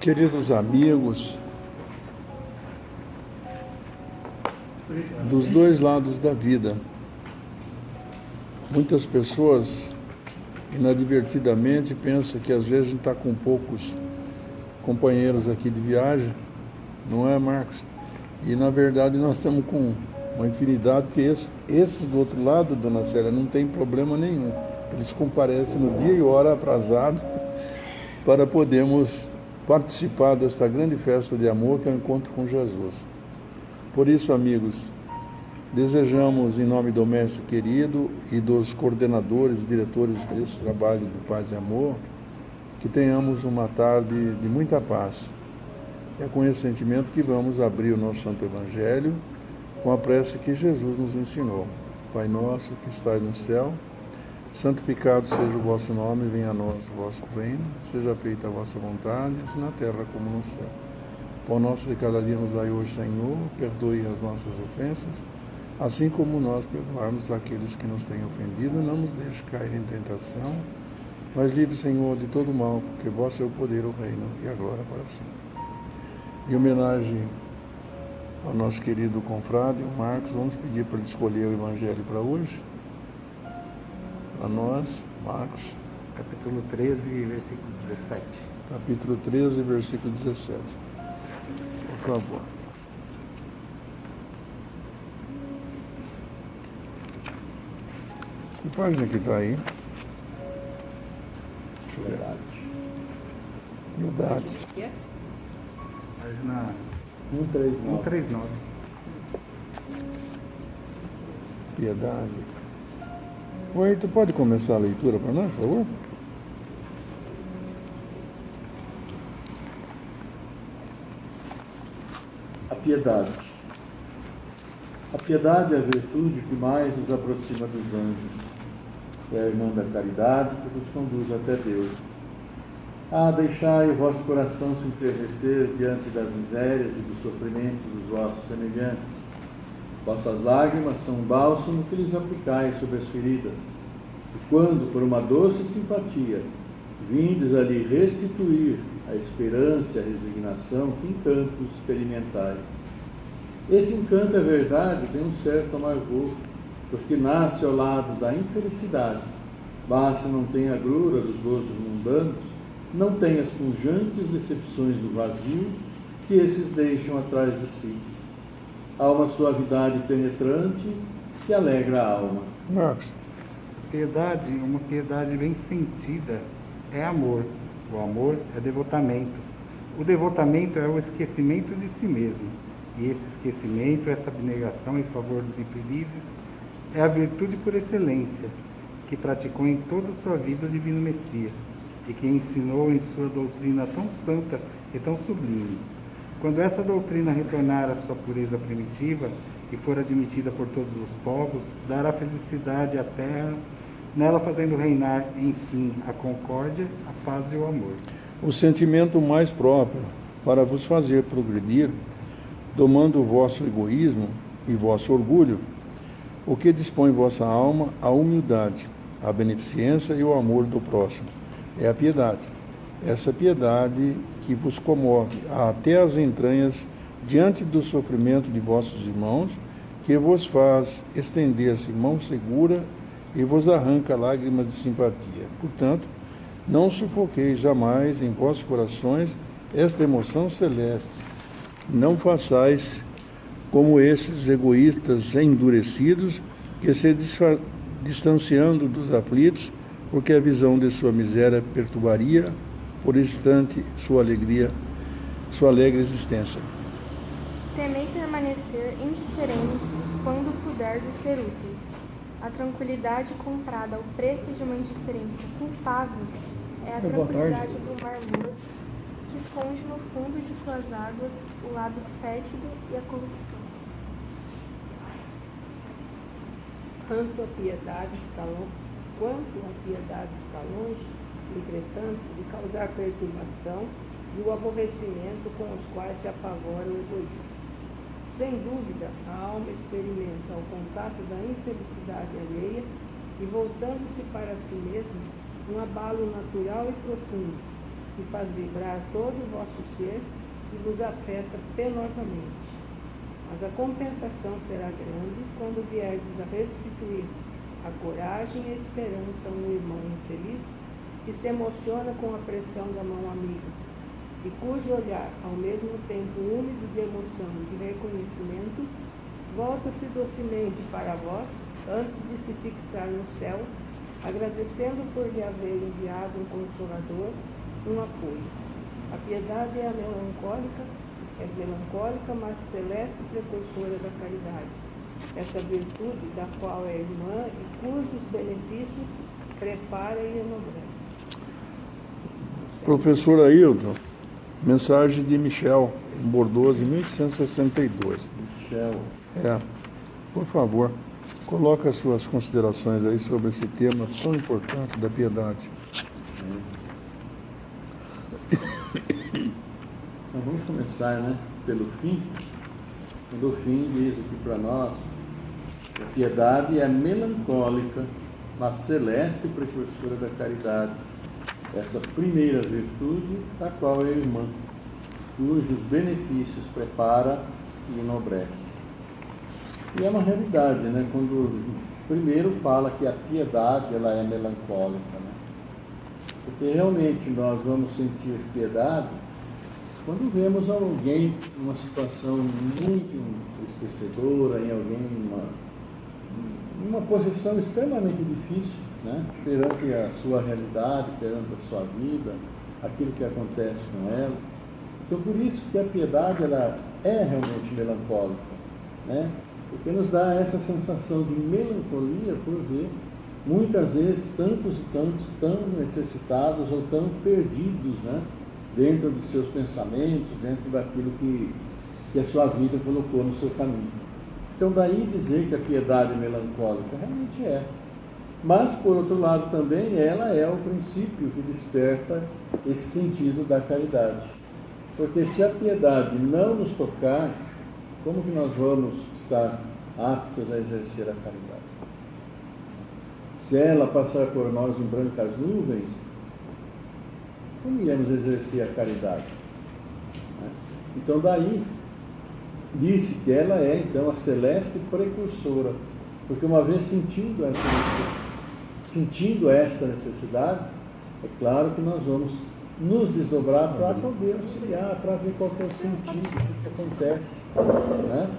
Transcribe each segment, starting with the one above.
Queridos amigos, dos dois lados da vida, muitas pessoas inadvertidamente pensam que às vezes a gente está com poucos companheiros aqui de viagem, não é, Marcos? E na verdade nós estamos com uma infinidade, porque esses do outro lado, dona Célia, não tem problema nenhum. Eles comparecem no dia e hora aprazado para podermos participar desta grande festa de amor que é o encontro com Jesus. Por isso, amigos, desejamos, em nome do mestre querido e dos coordenadores e diretores desse trabalho do Paz e Amor, que tenhamos uma tarde de muita paz. É com esse sentimento que vamos abrir o nosso Santo Evangelho com a prece que Jesus nos ensinou. Pai nosso que estais no céu, santificado seja o vosso nome, venha a nós o vosso reino, seja feita a vossa vontade, assim na terra como no céu. Pão nosso de cada dia nos dai hoje, Senhor, perdoe as nossas ofensas, assim como nós perdoarmos aqueles que nos têm ofendido, não nos deixe cair em tentação, mas livre, Senhor, de todo mal, porque vosso é o poder, o reino e a glória para sempre. Em homenagem ao nosso querido confrade, o Marcos, vamos pedir para ele escolher o Evangelho para hoje. Para nós, Marcos. Capítulo 13, versículo 17. Capítulo 13, versículo 17. Por favor. Que página que está aí? Deixa eu ver. Piedade. Página 139. 139. Piedade. Oi, tu pode começar a leitura para nós, por favor? A piedade. A piedade é a virtude que mais nos aproxima dos anjos. É a irmã da caridade que nos conduz até Deus. Deixai o vosso coração se enternecer diante das misérias e dos sofrimentos dos vossos semelhantes. Vossas lágrimas são um bálsamo que lhes aplicais sobre as feridas. E quando, por uma doce simpatia, vindes a lhe restituir a esperança e a resignação, que encantos experimentais. Esse encanto, é verdade, tem um certo amargor, porque nasce ao lado da infelicidade, mas se não tem a agrura dos gozos mundanos, não tem as pujantes decepções do vazio que esses deixam atrás de si. Há uma suavidade penetrante que alegra a alma. Marcos. Piedade, uma piedade bem sentida, é amor. O amor é devotamento. O devotamento é o esquecimento de si mesmo. E esse esquecimento, essa abnegação em favor dos infelizes, é a virtude por excelência, que praticou em toda a sua vida o Divino Messias, e que ensinou em sua doutrina tão santa e tão sublime. Quando essa doutrina retornar à sua pureza primitiva e for admitida por todos os povos, dará felicidade à terra, nela fazendo reinar, enfim, a concórdia, a paz e o amor. O sentimento mais próprio para vos fazer progredir, domando o vosso egoísmo e vosso orgulho, o que dispõe vossa alma à humildade, à beneficência e ao amor do próximo. É a piedade. Essa piedade que vos comove até as entranhas diante do sofrimento de vossos irmãos, que vos faz estender-se mão segura e vos arranca lágrimas de simpatia. Portanto, não sufoqueis jamais em vossos corações esta emoção celeste. Não façais como esses egoístas endurecidos que se distanciando dos aflitos, porque a visão de sua miséria perturbaria por instante sua alegria, sua alegre existência. Temei permanecer indiferentes quando puderdes ser úteis. A tranquilidade comprada ao preço de uma indiferença culpável é a tranquilidade do mar morto, que esconde no fundo de suas águas o lado fétido e a corrupção. Quanto a piedade está longe, entretanto, de causar perturbação e o aborrecimento com os quais se apavora o egoísta. Sem dúvida, a alma experimenta o contato da infelicidade alheia e, voltando-se para si mesma, um abalo natural e profundo, que faz vibrar todo o vosso ser e vos afeta penosamente. Mas a compensação será grande quando vierdes a restituir a coragem e a esperança a um irmão infeliz que se emociona com a pressão da mão amiga e cujo olhar, ao mesmo tempo úmido de emoção e de reconhecimento, volta-se docemente para vós antes de se fixar no céu, agradecendo por lhe haver enviado um consolador, um apoio. A piedade é melancólica, mas celeste precursora da caridade. Essa virtude da qual é irmã e cujos benefícios prepara e enobrece. Professor Ailton, mensagem de Michel, em Bordeaux, em 1862. Michel. Por favor, coloque as suas considerações aí sobre esse tema tão importante da piedade. Então vamos começar, né, pelo fim. Quando o fim diz aqui para nós que a piedade é melancólica, mas celeste precursora da caridade. Essa primeira virtude, da qual é irmã, cujos benefícios prepara e enobrece. E é uma realidade, né? Quando primeiro fala que a piedade ela é melancólica, né? Porque realmente nós vamos sentir piedade quando vemos alguém numa situação muito entristecedora, em alguém numa posição extremamente difícil, né? Perante a sua realidade, perante a sua vida, aquilo que acontece com ela. Então, por isso que a piedade ela é realmente melancólica, né? Porque nos dá essa sensação de melancolia por ver, muitas vezes, tantos e tantos tão necessitados ou tão perdidos, né? Dentro dos seus pensamentos, dentro daquilo que a sua vida colocou no seu caminho. Então, daí dizer que a piedade é melancólica, realmente é. Mas, por outro lado, também ela é o princípio que desperta esse sentido da caridade. Porque se a piedade não nos tocar, como que nós vamos estar aptos a exercer a caridade? Se ela passar por nós em brancas nuvens, como iremos exercer a caridade? Então, daí, disse que ela é, então, a celeste precursora, porque uma vez sentindo esta necessidade, é claro que nós vamos nos desdobrar para poder auxiliar, para ver qual é o sentido do que acontece, né?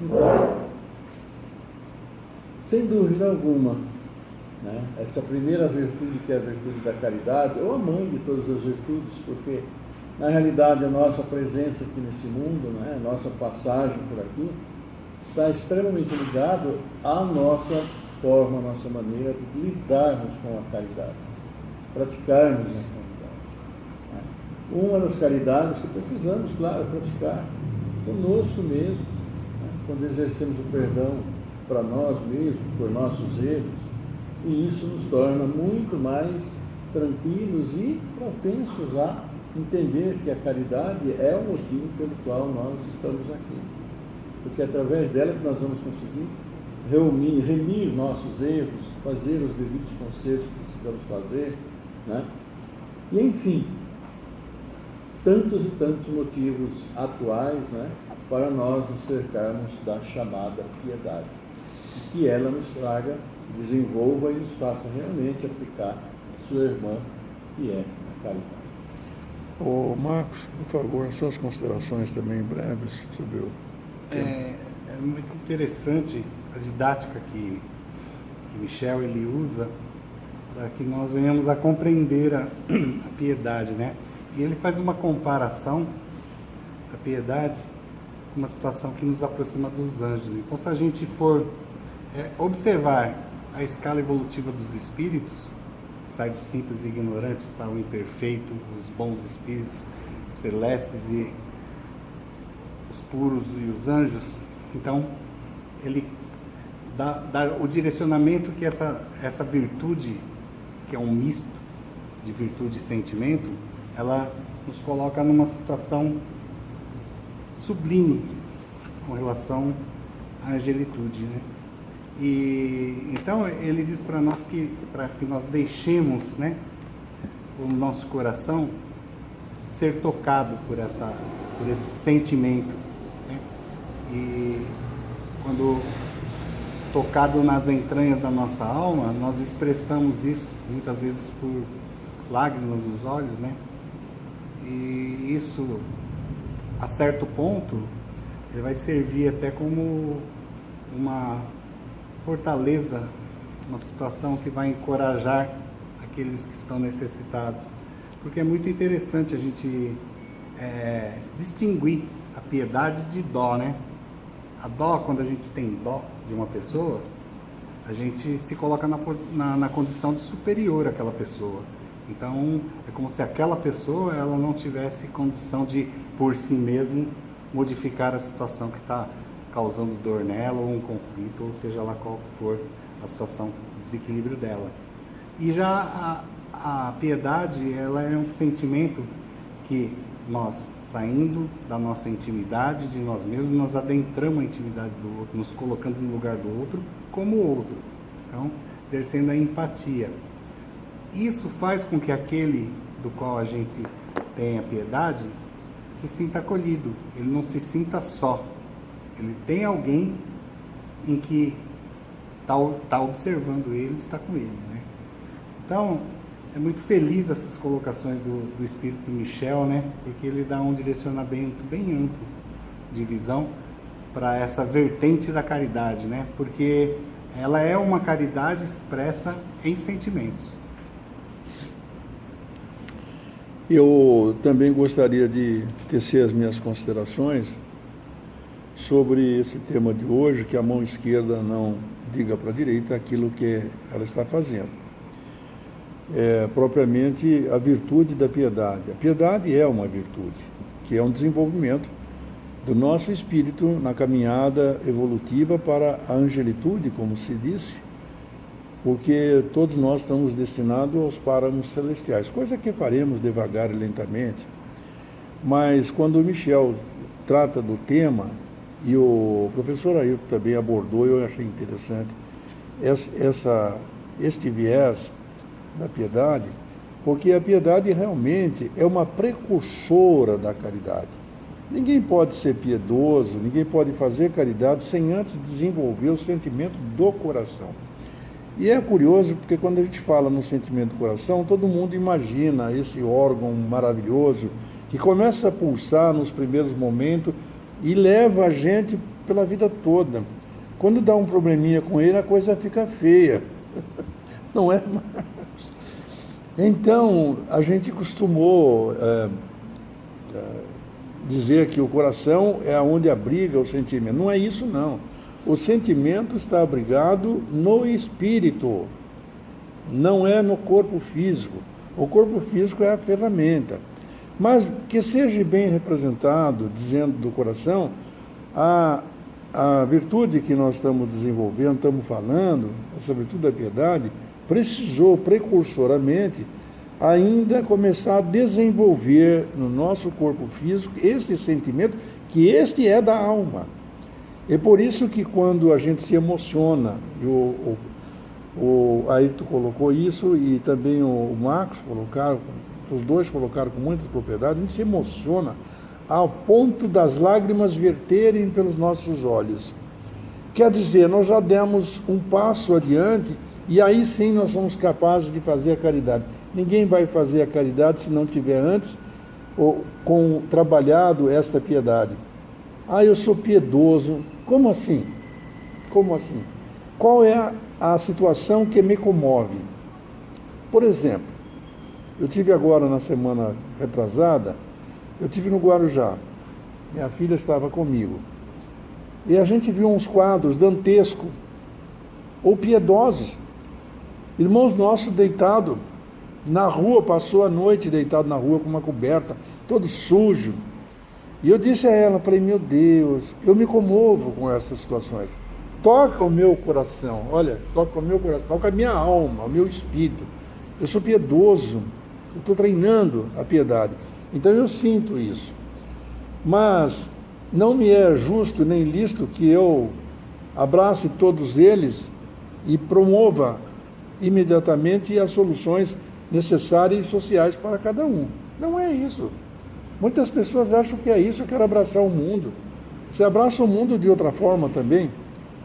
Então, sem dúvida alguma, né, essa primeira virtude, que é a virtude da caridade, ou a mãe de todas as virtudes, porque na realidade a nossa presença aqui nesse mundo, né, a nossa passagem por aqui, está extremamente ligado à nossa forma, à nossa maneira de lidarmos com a caridade, praticarmos a caridade. Uma das caridades que precisamos, claro, praticar conosco mesmo, né, quando exercemos o perdão para nós mesmos, por nossos erros, e isso nos torna muito mais tranquilos e propensos a entender que a caridade é o motivo pelo qual nós estamos aqui. Porque é através dela que nós vamos conseguir remir nossos erros, fazer os devidos consertos que precisamos fazer, né? E enfim, tantos e tantos motivos atuais, né, para nós nos cercarmos da chamada piedade. E que ela nos traga, desenvolva e nos faça realmente aplicar sua irmã, que é a caridade. Ô Marcos, por favor, suas considerações também breves sobre o tema. É muito interessante a didática que Michel ele usa para que nós venhamos a compreender a piedade, né? E ele faz uma comparação da piedade com uma situação que nos aproxima dos anjos. Então, se a gente for observar a escala evolutiva dos espíritos, sai do simples e ignorante para o imperfeito, os bons espíritos celestes e os puros e os anjos. Então, ele dá o direcionamento que essa virtude, que é um misto de virtude e sentimento, ela nos coloca numa situação sublime com relação à angelitude, né? E então ele diz para nós para que nós deixemos, né, o nosso coração ser tocado por esse sentimento, né? E quando tocado nas entranhas da nossa alma, nós expressamos isso muitas vezes por lágrimas nos olhos, né? E isso, a certo ponto, ele vai servir até como uma fortaleza, uma situação que vai encorajar aqueles que estão necessitados. Porque é muito interessante a gente distinguir a piedade de dó, né? A dó, quando a gente tem dó de uma pessoa, a gente se coloca na condição de superior àquela pessoa. Então, é como se aquela pessoa ela não tivesse condição de, por si mesmo, modificar a situação que está causando dor nela, ou um conflito, ou seja lá qual for a situação, o desequilíbrio dela. E já a piedade, ela é um sentimento que nós, saindo da nossa intimidade, de nós mesmos, nós adentramos a intimidade do outro, nos colocando no lugar do outro como outro. Então, exercendo a empatia. Isso faz com que aquele do qual a gente tem a piedade se sinta acolhido, ele não se sinta só. Ele tem alguém em que está observando ele, está com ele, né? Então, é muito feliz essas colocações do Espírito Michel, né? Porque ele dá um direcionamento bem amplo de visão para essa vertente da caridade, né? Porque ela é uma caridade expressa em sentimentos. Eu também gostaria de tecer as minhas considerações sobre esse tema de hoje, que a mão esquerda não diga para a direita aquilo que ela está fazendo. Propriamente a virtude da piedade. A piedade é uma virtude, que é um desenvolvimento do nosso espírito na caminhada evolutiva para a angelitude, como se disse, porque todos nós estamos destinados aos páramos celestiais, coisa que faremos devagar e lentamente. Mas quando o Michel trata do tema, e o professor Ailton também abordou, eu achei interessante, este viés da piedade, porque a piedade realmente é uma precursora da caridade. Ninguém pode ser piedoso, ninguém pode fazer caridade sem antes desenvolver o sentimento do coração. E é curioso porque quando a gente fala no sentimento do coração, todo mundo imagina esse órgão maravilhoso que começa a pulsar nos primeiros momentos e leva a gente pela vida toda. Quando dá um probleminha com ele, a coisa fica feia. Não é mais? Então, a gente costumou dizer que o coração é onde abriga o sentimento. Não é isso, não. O sentimento está abrigado no espírito, não é no corpo físico. O corpo físico é a ferramenta. Mas que seja bem representado, dizendo do coração, a virtude que nós estamos desenvolvendo, estamos falando, essa virtude da piedade, precisou precursoramente ainda começar a desenvolver no nosso corpo físico esse sentimento, que este é da alma. É por isso que quando a gente se emociona, e o Ailton colocou isso, e também o Marcos colocaram, os dois colocaram com muita propriedade, a gente se emociona ao ponto das lágrimas verterem pelos nossos olhos. Quer dizer, nós já demos um passo adiante, e aí sim nós somos capazes de fazer a caridade. Ninguém vai fazer a caridade se não tiver antes trabalhado esta piedade. Eu sou piedoso. Como assim? Como assim? Qual é a situação que me comove? Por exemplo, eu tive agora na semana retrasada, eu tive no Guarujá. Minha filha estava comigo. E a gente viu uns quadros dantescos, ou piedosos. Irmãos nossos deitados na rua, passou a noite deitado na rua com uma coberta, todo sujo. E eu disse a ela, falei, meu Deus, eu me comovo com essas situações. Toca o meu coração, olha, toca o meu coração, toca a minha alma, o meu espírito. Eu sou piedoso, eu estou treinando a piedade. Então eu sinto isso. Mas não me é justo nem lícito que eu abrace todos eles e promova imediatamente as soluções necessárias e sociais para cada um. Não é isso. Muitas pessoas acham que é isso, eu quero abraçar o mundo. Você abraça o mundo de outra forma também.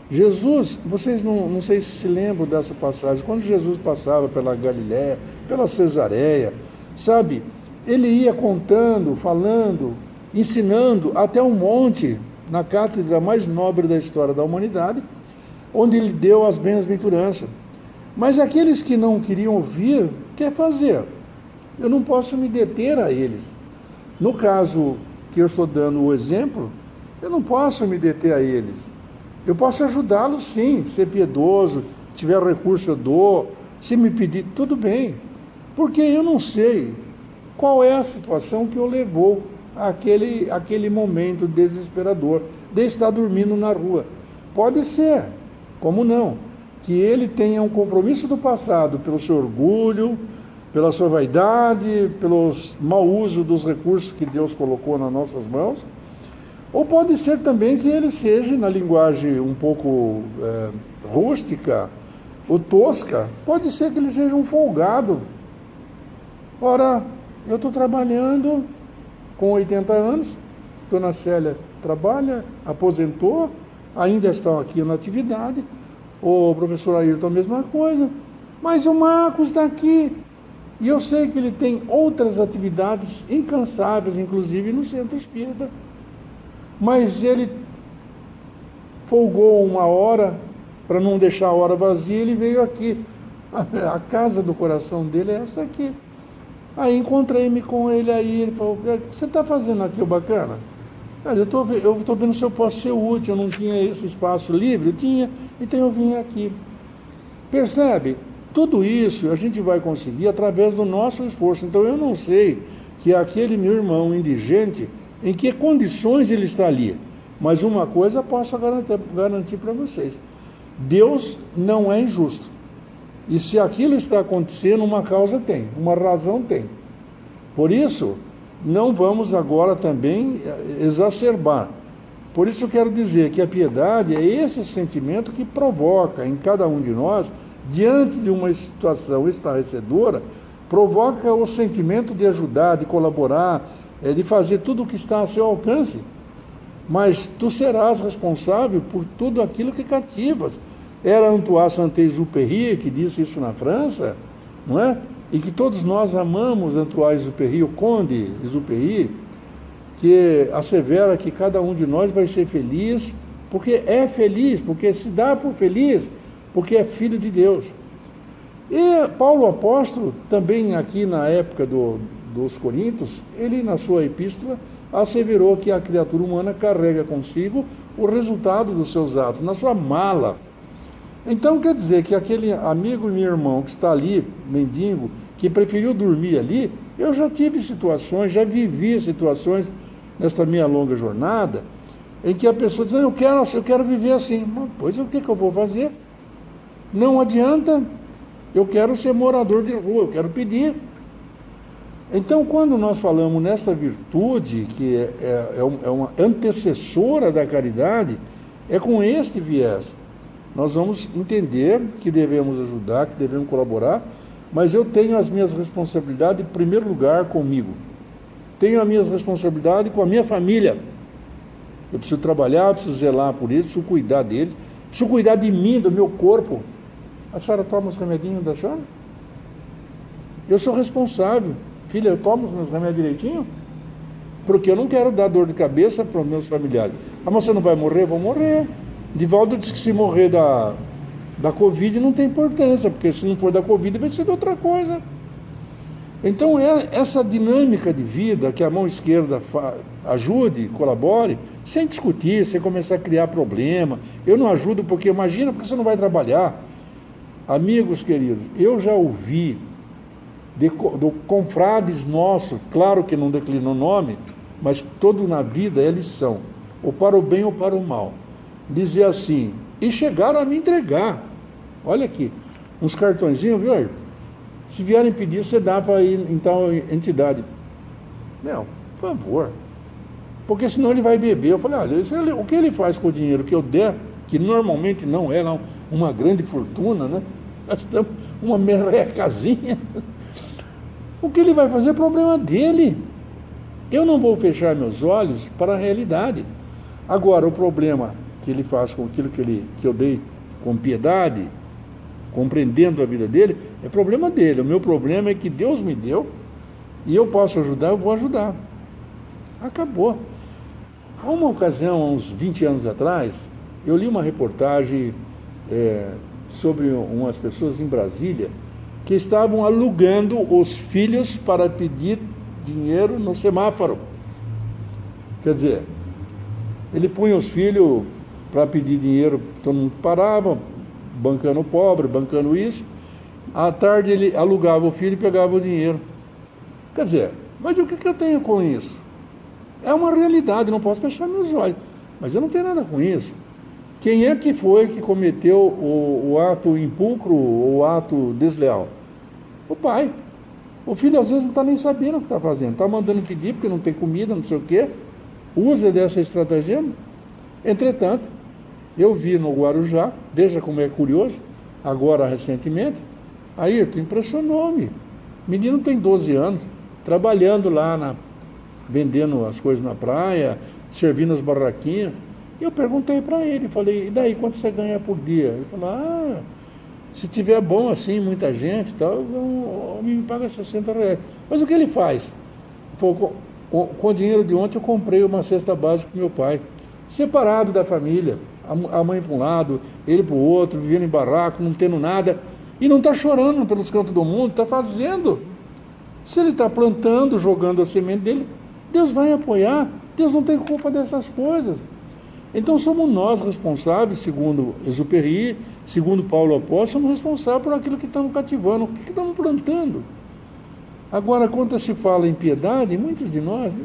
Jesus, vocês não sei se lembram dessa passagem, quando Jesus passava pela Galiléia, pela Cesareia, sabe, ele ia contando, falando, ensinando até um monte, na cátedra mais nobre da história da humanidade, onde ele deu as bem-aventuranças. Mas aqueles que não queriam ouvir, quer fazer? Eu não posso me deter a eles. No caso que eu estou dando o exemplo, eu não posso me deter a eles. Eu posso ajudá-los sim, ser piedoso, tiver recurso eu dou, se me pedir, tudo bem. Porque eu não sei qual é a situação que o levou àquele momento desesperador, de estar dormindo na rua. Pode ser, como não, que ele tenha um compromisso do passado pelo seu orgulho, pela sua vaidade, pelo mau uso dos recursos que Deus colocou nas nossas mãos, ou pode ser também que ele seja, na linguagem um pouco rústica ou tosca, pode ser que ele seja um folgado. Ora, eu estou trabalhando com 80 anos, Dona Célia trabalha, aposentou, ainda estão aqui na atividade, o professor Ayrton a mesma coisa, mas o Marcos está aqui, e eu sei que ele tem outras atividades incansáveis, inclusive no Centro Espírita, mas ele folgou uma hora, para não deixar a hora vazia, ele veio aqui. A casa do coração dele é essa aqui. Aí encontrei-me com ele aí, ele falou, o que você está fazendo aqui, bacana? Eu estou vendo se eu posso ser útil, eu não tinha esse espaço livre, eu tinha, então eu vim aqui. Percebe? Tudo isso a gente vai conseguir através do nosso esforço. Então eu não sei que aquele meu irmão indigente, em que condições ele está ali. Mas uma coisa posso garantir para vocês. Deus não é injusto. E se aquilo está acontecendo, uma causa tem, uma razão tem. Por isso, não vamos agora também exacerbar. Por isso eu quero dizer que a piedade é esse sentimento que provoca em cada um de nós, diante de uma situação estarrecedora, provoca o sentimento de ajudar, de colaborar, de fazer tudo o que está a seu alcance. Mas tu serás responsável por tudo aquilo que cativas. Era Antoine Saint-Exupéry que disse isso na França, não é? E que todos nós amamos Antoine Exupéry, o Conde Exupéry, que assevera que cada um de nós vai ser feliz, porque é feliz, porque se dá por feliz, porque é filho de Deus. E Paulo Apóstolo, também aqui na época dos Coríntios, ele na sua epístola asseverou que a criatura humana carrega consigo o resultado dos seus atos, na sua mala. Então quer dizer que aquele amigo e meu irmão que está ali, mendigo, que preferiu dormir ali, eu já tive situações, já vivi situações nesta minha longa jornada, em que a pessoa diz, eu quero viver assim. Pois o que eu vou fazer? Não adianta, eu quero ser morador de rua, eu quero pedir. Então, quando nós falamos nesta virtude, que é uma antecessora da caridade, é com este viés. Nós vamos entender que devemos ajudar, que devemos colaborar, mas eu tenho as minhas responsabilidades, em primeiro lugar, comigo. Tenho as minhas responsabilidades com a minha família. Eu preciso trabalhar, preciso zelar por isso, preciso cuidar deles, preciso cuidar de mim, do meu corpo. A senhora toma os remedinhos da senhora? Eu sou responsável. Filha, eu tomo os meus remédios direitinho? Porque eu não quero dar dor de cabeça para os meus familiares. Ah, mas você não vai morrer? Vou morrer. Divaldo disse que se morrer da Covid não tem importância, porque se não for da Covid vai ser de outra coisa. Então, essa dinâmica de vida que a mão esquerda ajude, colabore, sem discutir, sem começar a criar problema. Eu não ajudo porque, imagina, porque você não vai trabalhar. Amigos queridos, eu já ouvi do confrades nossos, claro que não declino o nome, mas todo na vida é lição, ou para o bem ou para o mal. Dizer assim, e chegaram a me entregar, olha aqui, uns cartõezinhos, viu? Se vierem pedir, você dá para ir em tal entidade. Não, por favor, porque senão ele vai beber. Eu falei, olha, o que ele faz com o dinheiro que eu der, que normalmente não é uma grande fortuna, né? Nós estamos uma merrecazinha. O que ele vai fazer é problema dele. Eu não vou fechar meus olhos para a realidade. Agora, o problema que ele faz com aquilo que eu dei com piedade, compreendendo a vida dele, é problema dele. O meu problema é que Deus me deu e eu posso ajudar, eu vou ajudar. Acabou. Há uma ocasião, uns 20 anos atrás, eu li uma reportagem sobre umas pessoas em Brasília que estavam alugando os filhos para pedir dinheiro no semáforo. Quer dizer, ele punha os filhos para pedir dinheiro, todo mundo parava, bancando o pobre, bancando isso. À tarde ele alugava o filho e pegava o dinheiro. Quer dizer, mas o que eu tenho com isso? É uma realidade, não posso fechar meus olhos. Mas eu não tenho nada com isso. Quem é que foi que cometeu o ato impulcro ou o ato desleal? O pai. O filho às vezes não está nem sabendo o que está fazendo. Está mandando pedir porque não tem comida, não sei o quê. Usa dessa estratégia. Entretanto, eu vi no Guarujá, veja como é curioso, agora recentemente, Ayrton, impressionou-me. O menino tem 12 anos, trabalhando lá, vendendo as coisas na praia, servindo as barraquinhas. E eu perguntei para ele, falei, e daí, quanto você ganha por dia? Ele falou, se tiver bom assim, muita gente, tal, me paga R$60. Mas o que ele faz? Com o dinheiro de ontem eu comprei uma cesta básica para meu pai, separado da família, a mãe para um lado, ele para o outro, vivendo em barraco, não tendo nada, e não está chorando pelos cantos do mundo, está fazendo. Se ele está plantando, jogando a semente dele, Deus vai apoiar, Deus não tem culpa dessas coisas. Então somos nós responsáveis, segundo Exupéry, segundo Paulo Apóstolo, somos responsáveis por aquilo que estamos cativando, o que estamos plantando. Agora, quando se fala em piedade, muitos de nós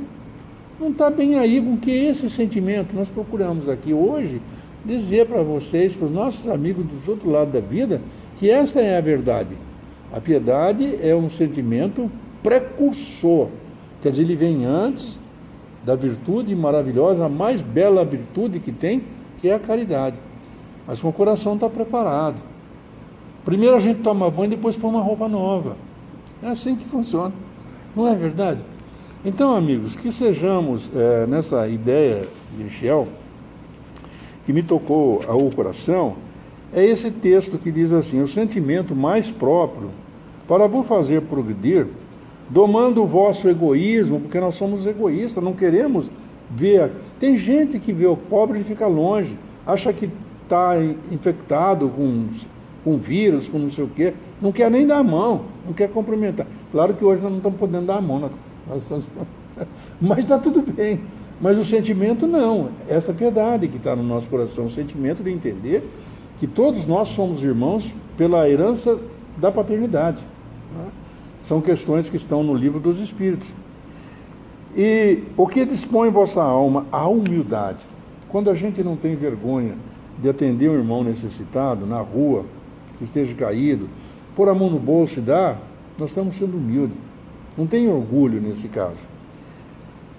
não está bem aí com que esse sentimento. Nós procuramos aqui hoje dizer para vocês, para os nossos amigos dos outros lados da vida, que esta é a verdade. A piedade é um sentimento precursor, quer dizer, ele vem antes da virtude maravilhosa, a mais bela virtude que tem, que é a caridade. Mas com o coração está preparado. Primeiro a gente toma banho, depois põe uma roupa nova. É assim que funciona. Não é verdade? Então, amigos, que sejamos nessa ideia de Michel, que me tocou ao coração, é esse texto que diz assim: o sentimento mais próprio para vos fazer progredir, domando o vosso egoísmo, porque nós somos egoístas, não queremos ver. Tem gente que vê o pobre e fica longe, acha que está infectado com vírus, com não sei o quê, não quer nem dar a mão, não quer cumprimentar. Claro que hoje nós não estamos podendo dar a mão, mas está tudo bem. Mas o sentimento não, essa piedade que está no nosso coração, o sentimento de entender que todos nós somos irmãos pela herança da paternidade. Né? São questões que estão no livro dos Espíritos. E o que dispõe vossa alma? A humildade. Quando a gente não tem vergonha de atender um irmão necessitado na rua, que esteja caído, pôr a mão no bolso e dar, nós estamos sendo humildes. Não tem orgulho nesse caso.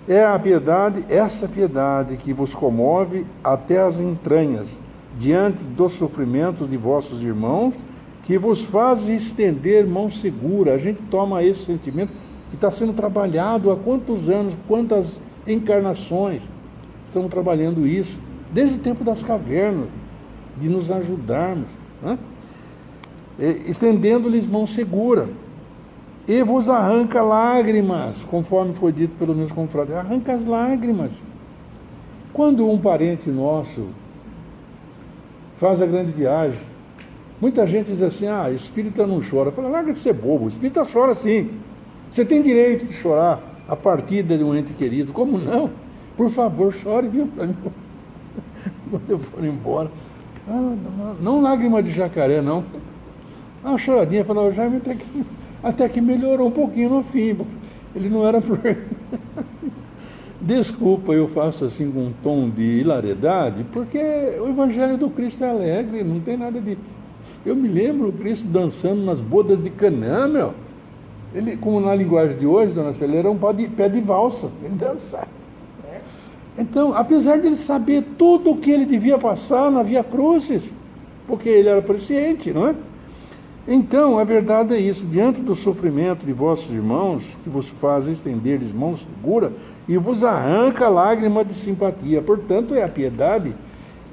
É a piedade, essa piedade que vos comove até as entranhas, diante dos sofrimentos de vossos irmãos, que vos faz estender mão segura. A gente toma esse sentimento que está sendo trabalhado há quantos anos, quantas encarnações estamos trabalhando isso, desde o tempo das cavernas, de nos ajudarmos, né? Estendendo-lhes mão segura. E vos arranca lágrimas, conforme foi dito pelos meus confrades, arranca as lágrimas. Quando um parente nosso faz a grande viagem, muita gente diz assim, espírita não chora. Fala, larga de ser bobo, espírita chora sim. Você tem direito de chorar a partida de um ente querido. Como não? Por favor, chore, viu, para mim. Quando eu for embora. Não lágrima de jacaré, não. Uma choradinha, falou, o Jaime até que melhorou um pouquinho no fim. Ele não era por... Desculpa, eu faço assim com um tom de hilaridade, porque o Evangelho do Cristo é alegre, não tem nada de... Eu me lembro o Cristo dançando nas bodas de Canaã, meu. Ele, como na linguagem de hoje, dona Célia, ele era um pé de valsa, ele dançava. Então, apesar de ele saber tudo o que ele devia passar na Via Crucis, porque ele era presciente, não é? Então, a verdade é isso, diante do sofrimento de vossos irmãos, que vos faz estender-lhes mão segura e vos arranca lágrima de simpatia. Portanto, a piedade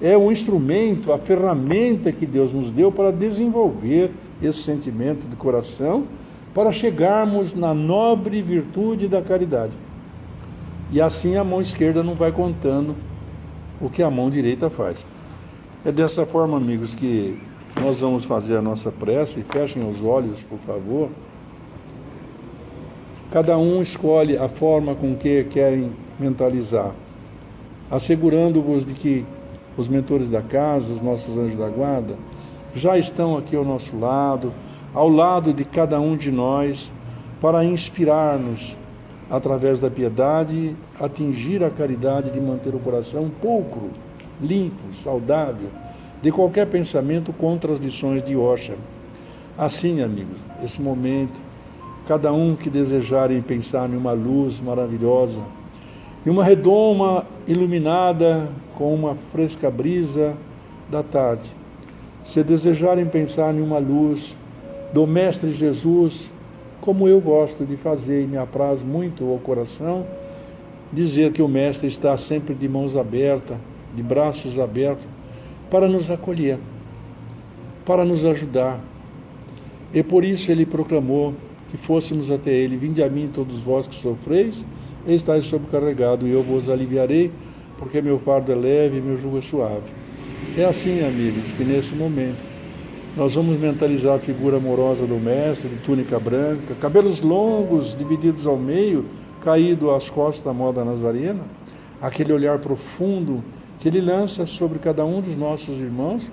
é um instrumento, a ferramenta que Deus nos deu para desenvolver esse sentimento de coração, para chegarmos na nobre virtude da caridade. E assim a mão esquerda não vai contando o que a mão direita faz. É dessa forma, amigos, que nós vamos fazer a nossa prece. Fechem os olhos, por favor. Cada um escolhe a forma com que querem mentalizar, assegurando-vos de que os mentores da casa, os nossos anjos da guarda, já estão aqui ao nosso lado, ao lado de cada um de nós, para inspirar-nos, através da piedade, atingir a caridade de manter o coração pulcro, limpo, saudável, de qualquer pensamento contra as lições de Osha. Assim, amigos, esse momento, cada um que desejarem pensar em uma luz maravilhosa, em uma redoma iluminada com uma fresca brisa da tarde, se desejarem pensar em uma luz do Mestre Jesus, como eu gosto de fazer e me apraz muito ao coração, dizer que o Mestre está sempre de mãos abertas, de braços abertos, para nos acolher, para nos ajudar. E por isso ele proclamou que fôssemos até ele: vinde a mim todos vós que sofreis e estáis sobrecarregados, e eu vos aliviarei, porque meu fardo é leve e meu jugo é suave. É assim, amigos, que nesse momento nós vamos mentalizar a figura amorosa do Mestre, de túnica branca, cabelos longos, divididos ao meio, caído às costas da moda nazarena, aquele olhar profundo que ele lança sobre cada um dos nossos irmãos,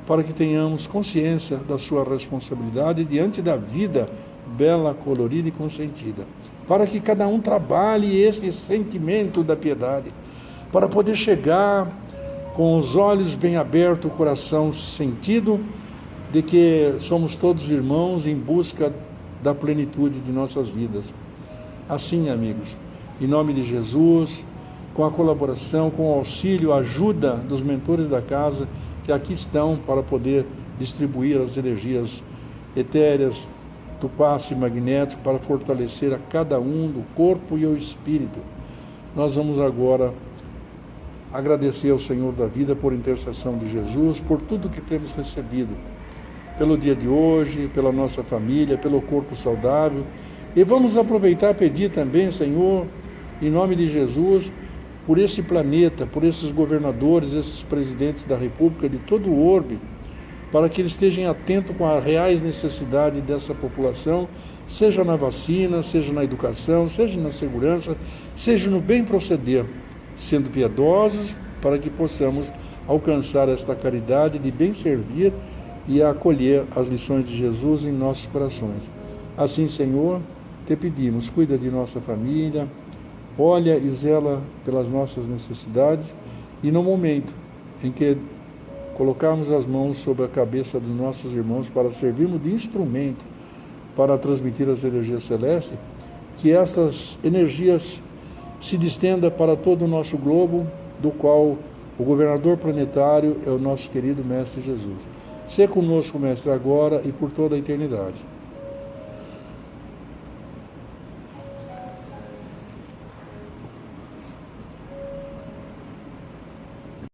para que tenhamos consciência da sua responsabilidade diante da vida bela, colorida e consentida, para que cada um trabalhe esse sentimento da piedade, para poder chegar com os olhos bem abertos, o coração sentido de que somos todos irmãos em busca da plenitude de nossas vidas. Assim, amigos, em nome de Jesus, com a colaboração, com o auxílio, a ajuda dos mentores da casa, que aqui estão para poder distribuir as energias etéreas do passe magnético, para fortalecer a cada um do corpo e o espírito. Nós vamos agora agradecer ao Senhor da vida por intercessão de Jesus, por tudo que temos recebido, pelo dia de hoje, pela nossa família, pelo corpo saudável. E vamos aproveitar e pedir também, Senhor, em nome de Jesus, por esse planeta, por esses governadores, esses presidentes da República, de todo o orbe, para que eles estejam atentos com as reais necessidades dessa população, seja na vacina, seja na educação, seja na segurança, seja no bem proceder, sendo piedosos, para que possamos alcançar esta caridade de bem servir e acolher as lições de Jesus em nossos corações. Assim, Senhor, te pedimos, cuida de nossa família, olha e zela pelas nossas necessidades, e no momento em que colocarmos as mãos sobre a cabeça dos nossos irmãos para servirmos de instrumento para transmitir as energias celestes, que essas energias se distenda para todo o nosso globo, do qual o governador planetário é o nosso querido Mestre Jesus. Sê conosco, Mestre, agora e por toda a eternidade.